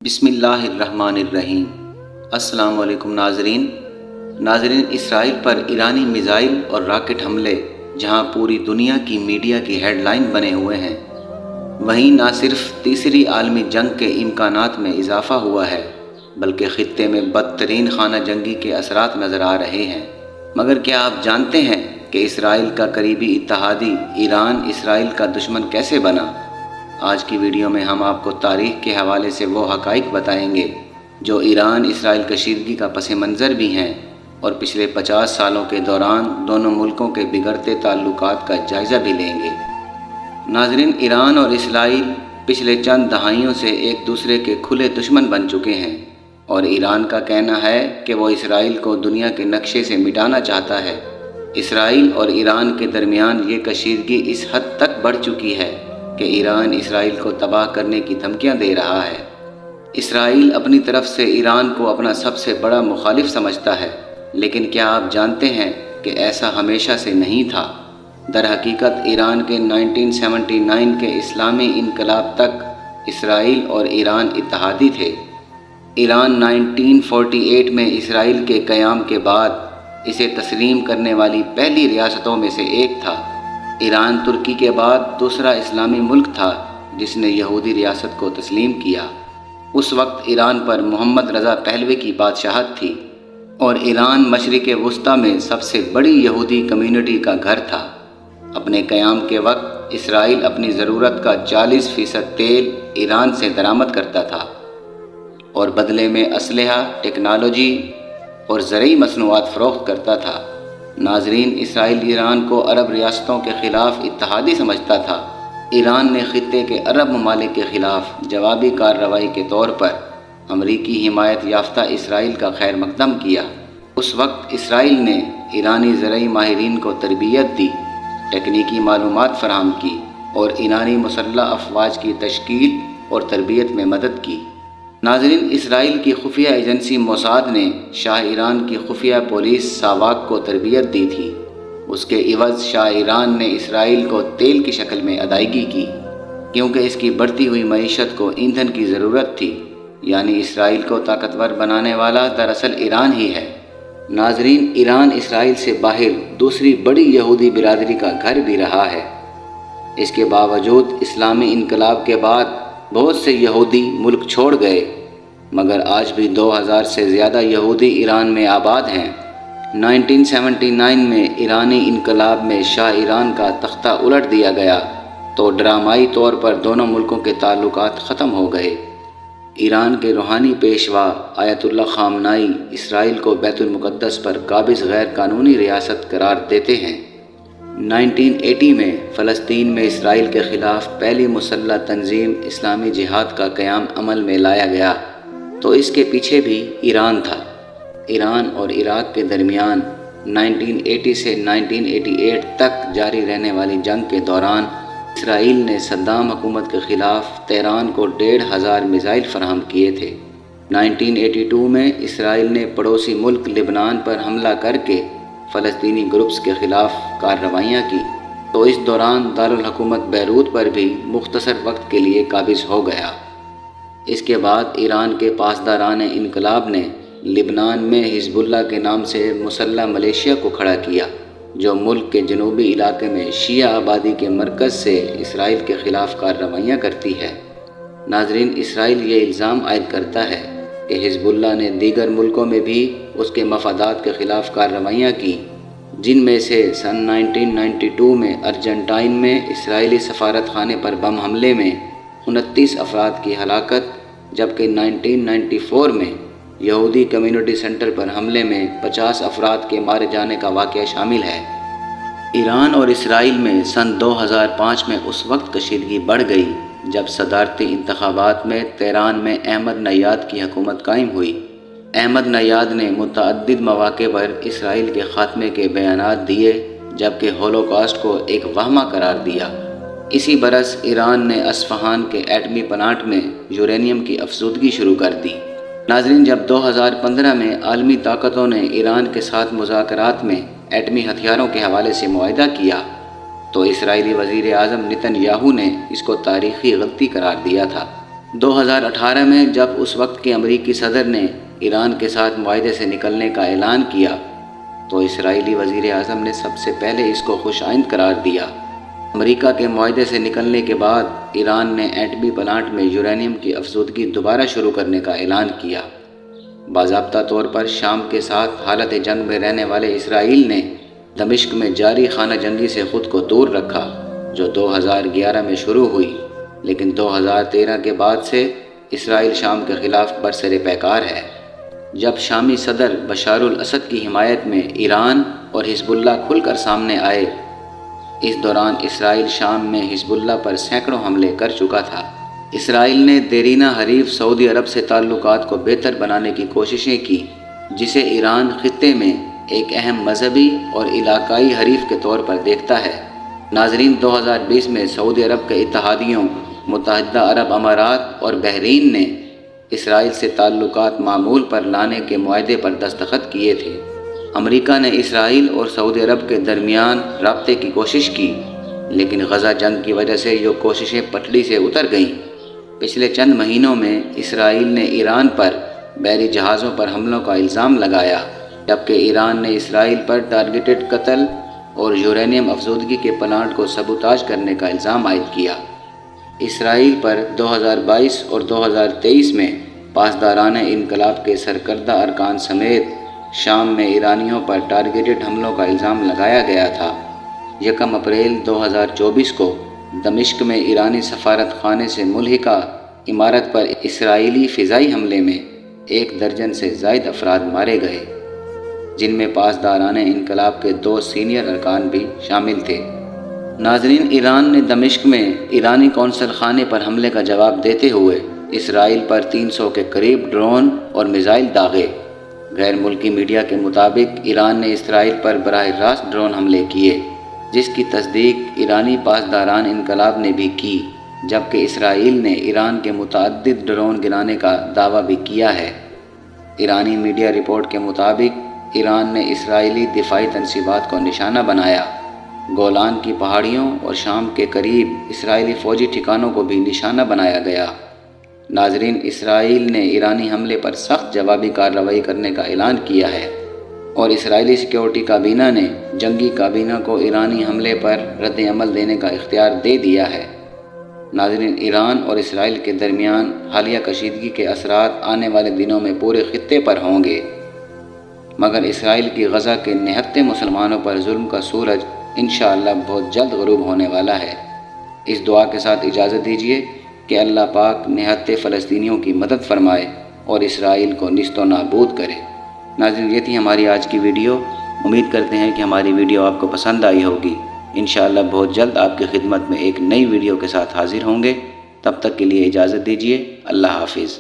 بسم اللہ الرحمن الرحیم۔ السلام علیکم ناظرین۔ اسرائیل پر ایرانی میزائل اور راکٹ حملے جہاں پوری دنیا کی میڈیا کی ہیڈ لائن بنے ہوئے ہیں، وہیں نہ صرف تیسری عالمی جنگ کے امکانات میں اضافہ ہوا ہے بلکہ خطے میں بدترین خانہ جنگی کے اثرات نظر آ رہے ہیں۔ مگر کیا آپ جانتے ہیں کہ اسرائیل کا قریبی اتحادی ایران اسرائیل کا دشمن کیسے بنا؟ آج کی ویڈیو میں ہم آپ کو تاریخ کے حوالے سے وہ حقائق بتائیں گے جو ایران اسرائیل کشیدگی کا پس منظر بھی ہیں، اور پچھلے 50 سالوں کے دوران دونوں ملکوں کے بگڑتے تعلقات کا جائزہ بھی لیں گے۔ ناظرین، ایران اور اسرائیل پچھلے چند دہائیوں سے ایک دوسرے کے کھلے دشمن بن چکے ہیں، اور ایران کا کہنا ہے کہ وہ اسرائیل کو دنیا کے نقشے سے مٹانا چاہتا ہے۔ اسرائیل اور ایران کے درمیان یہ کشیدگی اس حد تک بڑھ چکی ہے کہ ایران اسرائیل کو تباہ کرنے کی دھمکیاں دے رہا ہے۔ اسرائیل اپنی طرف سے ایران کو اپنا سب سے بڑا مخالف سمجھتا ہے، لیکن کیا آپ جانتے ہیں کہ ایسا ہمیشہ سے نہیں تھا؟ در حقیقت ایران کے 1979 کے اسلامی انقلاب تک اسرائیل اور ایران اتحادی تھے۔ ایران 1948 میں اسرائیل کے قیام کے بعد اسے تسلیم کرنے والی پہلی ریاستوں میں سے ایک تھا۔ ایران ترکی کے بعد دوسرا اسلامی ملک تھا جس نے یہودی ریاست کو تسلیم کیا۔ اس وقت ایران پر محمد رضا پہلوی کی بادشاہت تھی، اور ایران مشرق وسطیٰ میں سب سے بڑی یہودی کمیونٹی کا گھر تھا۔ اپنے قیام کے وقت اسرائیل اپنی ضرورت کا 40% تیل ایران سے درآمد کرتا تھا، اور بدلے میں اسلحہ، ٹیکنالوجی اور زرعی مصنوعات فروخت کرتا تھا۔ ناظرین، اسرائیل ایران کو عرب ریاستوں کے خلاف اتحادی سمجھتا تھا۔ ایران نے خطے کے عرب ممالک کے خلاف جوابی کارروائی کے طور پر امریکی حمایت یافتہ اسرائیل کا خیر مقدم کیا۔ اس وقت اسرائیل نے ایرانی زرعی ماہرین کو تربیت دی، تکنیکی معلومات فراہم کی، اور ایرانی مسلح افواج کی تشکیل اور تربیت میں مدد کی۔ ناظرین، اسرائیل کی خفیہ ایجنسی موساد نے شاہ ایران کی خفیہ پولیس ساواک کو تربیت دی تھی۔ اس کے عوض شاہ ایران نے اسرائیل کو تیل کی شکل میں ادائیگی کی، کیونکہ اس کی بڑھتی ہوئی معیشت کو ایندھن کی ضرورت تھی، یعنی اسرائیل کو طاقتور بنانے والا دراصل ایران ہی ہے۔ ناظرین، ایران اسرائیل سے باہر دوسری بڑی یہودی برادری کا گھر بھی رہا ہے۔ اس کے باوجود اسلامی انقلاب کے بعد بہت سے یہودی ملک چھوڑ گئے، مگر آج بھی 2000 سے زیادہ یہودی ایران میں آباد ہیں۔ 1979 میں ایرانی انقلاب میں شاہ ایران کا تختہ الٹ دیا گیا تو ڈرامائی طور پر دونوں ملکوں کے تعلقات ختم ہو گئے۔ ایران کے روحانی پیشوا آیت اللہ خامنائی اسرائیل کو بیت المقدس پر قابض غیر قانونی ریاست قرار دیتے ہیں۔ 1980 میں فلسطین میں اسرائیل کے خلاف پہلی مسلح تنظیم اسلامی جہاد کا قیام عمل میں لایا گیا، تو اس کے پیچھے بھی ایران تھا۔ ایران اور عراق کے درمیان 1980 سے 1988 تک جاری رہنے والی جنگ کے دوران اسرائیل نے صدام حکومت کے خلاف تہران کو 1500 میزائل فراہم کیے تھے۔ 1982 میں اسرائیل نے پڑوسی ملک لبنان پر حملہ کر کے فلسطینی گروپس کے خلاف کارروائیاں کی، تو اس دوران دارالحکومت بیروت پر بھی مختصر وقت کے لیے قابض ہو گیا۔ اس کے بعد ایران کے پاسداران انقلاب نے لبنان میں حزب اللہ کے نام سے مسلح ملیشیا کو کھڑا کیا، جو ملک کے جنوبی علاقے میں شیعہ آبادی کے مرکز سے اسرائیل کے خلاف کارروائیاں کرتی ہے۔ ناظرین، اسرائیل یہ الزام عائد کرتا ہے کہ حزب اللہ نے دیگر ملکوں میں بھی اس کے مفادات کے خلاف کارروائیاں کی، جن میں سے سن 1992 میں ارجنٹائن میں اسرائیلی سفارت خانے پر بم حملے میں 29 افراد کی ہلاکت، جبکہ 1994 میں یہودی کمیونٹی سینٹر پر حملے میں 50 افراد کے مارے جانے کا واقعہ شامل ہے۔ ایران اور اسرائیل میں سن 2005 میں اس وقت کشیدگی بڑھ گئی جب صدارتی انتخابات میں تہران میں احمد نیاد کی حکومت قائم ہوئی۔ احمد نیاد نے متعدد مواقع پر اسرائیل کے خاتمے کے بیانات دیے، جبکہ ہولوکاسٹ کو ایک وہمہ قرار دیا۔ اسی برس ایران نے اصفہان کے ایٹمی پلانٹ میں یورینیم کی افزودگی شروع کر دی۔ ناظرین، جب 2015 میں عالمی طاقتوں نے ایران کے ساتھ مذاکرات میں ایٹمی ہتھیاروں کے حوالے سے معاہدہ کیا، تو اسرائیلی وزیر اعظم نتن یاہو نے اس کو تاریخی غلطی قرار دیا تھا۔ 2018 میں جب اس وقت کے امریکی صدر نے ایران کے ساتھ معاہدے سے نکلنے کا اعلان کیا تو اسرائیلی وزیر اعظم نے سب سے پہلے اس کو خوش آئند قرار دیا۔ امریکہ کے معاہدے سے نکلنے کے بعد ایران نے ایٹمی پلانٹ میں یورینیم کی افزودگی دوبارہ شروع کرنے کا اعلان کیا۔ باضابطہ طور پر شام کے ساتھ حالت جنگ میں رہنے والے اسرائیل نے دمشق میں جاری خانہ جنگی سے خود کو دور رکھا، جو 2011 میں شروع ہوئی، لیکن 2013 کے بعد سے اسرائیل شام کے خلاف برسر پیکار ہے۔ جب شامی صدر بشار الاسد کی حمایت میں ایران اور حزب اللہ کھل کر سامنے آئے، اس دوران اسرائیل شام میں حزب اللہ پر سینکڑوں حملے کر چکا تھا۔ اسرائیل نے دیرینہ حریف سعودی عرب سے تعلقات کو بہتر بنانے کی کوششیں کی، جسے ایران خطے میں ایک اہم مذہبی اور علاقائی حریف کے طور پر دیکھتا ہے۔ ناظرین، 2020 میں سعودی عرب کے اتحادیوں متحدہ عرب امارات اور بحرین نے اسرائیل سے تعلقات معمول پر لانے کے معاہدے پر دستخط کیے تھے۔ امریکہ نے اسرائیل اور سعودی عرب کے درمیان رابطے کی کوشش کی، لیکن غزہ جنگ کی وجہ سے یہ کوششیں پٹڑی سے اتر گئیں۔ پچھلے چند مہینوں میں اسرائیل نے ایران پر بحری جہازوں پر حملوں کا الزام لگایا، جبکہ ایران نے اسرائیل پر ٹارگیٹڈ قتل اور یورینیم افزودگی کے پلانٹ کو سبوتاژ کرنے کا الزام عائد کیا۔ اسرائیل پر 2022 اور 2023 میں پاسداران انقلاب کے سرکردہ ارکان سمیت شام میں ایرانیوں پر ٹارگیٹڈ حملوں کا الزام لگایا گیا تھا۔ 1 اپریل 2024 کو دمشق میں ایرانی سفارت خانے سے ملحقہ عمارت پر اسرائیلی فضائی حملے میں 1 درجن سے زائد افراد مارے گئے، جن میں پاسداران انقلاب کے 2 سینئر ارکان بھی شامل تھے۔ ناظرین، ایران نے دمشق میں ایرانی قونصل خانے پر حملے کا جواب دیتے ہوئے اسرائیل پر 300 کے قریب ڈرون اور میزائل داغے۔ غیر ملکی میڈیا کے مطابق ایران نے اسرائیل پر براہ راست ڈرون حملے کیے، جس کی تصدیق ایرانی پاسداران انقلاب نے بھی کی، جبکہ اسرائیل نے ایران کے متعدد ڈرون گرانے کا دعویٰ بھی کیا ہے۔ ایرانی میڈیا رپورٹ کے مطابق ایران نے اسرائیلی دفاعی تنصیبات کو نشانہ بنایا۔ گولان کی پہاڑیوں اور شام کے قریب اسرائیلی فوجی ٹھکانوں کو بھی نشانہ بنایا گیا۔ ناظرین، اسرائیل نے ایرانی حملے پر سخت جوابی کارروائی کرنے کا اعلان کیا ہے، اور اسرائیلی سیکیورٹی کابینہ نے جنگی کابینہ کو ایرانی حملے پر رد عمل دینے کا اختیار دے دیا ہے۔ ناظرین، ایران اور اسرائیل کے درمیان حالیہ کشیدگی کے اثرات آنے والے دنوں میں پورے خطے پر ہوں گے، مگر اسرائیل کی غزہ کے نہتے مسلمانوں پر ظلم کا سورج انشاءاللہ بہت جلد غروب ہونے والا ہے۔ اس دعا کے ساتھ اجازت دیجیے کہ اللہ پاک نہتے فلسطینیوں کی مدد فرمائے اور اسرائیل کو نیست و نابود کرے۔ ناظرین، یہ تھی ہماری آج کی ویڈیو۔ امید کرتے ہیں کہ ہماری ویڈیو آپ کو پسند آئی ہوگی۔ انشاءاللہ بہت جلد آپ کی خدمت میں ایک نئی ویڈیو کے ساتھ حاضر ہوں گے۔ تب تک کے لیے اجازت دیجیے۔ اللہ حافظ۔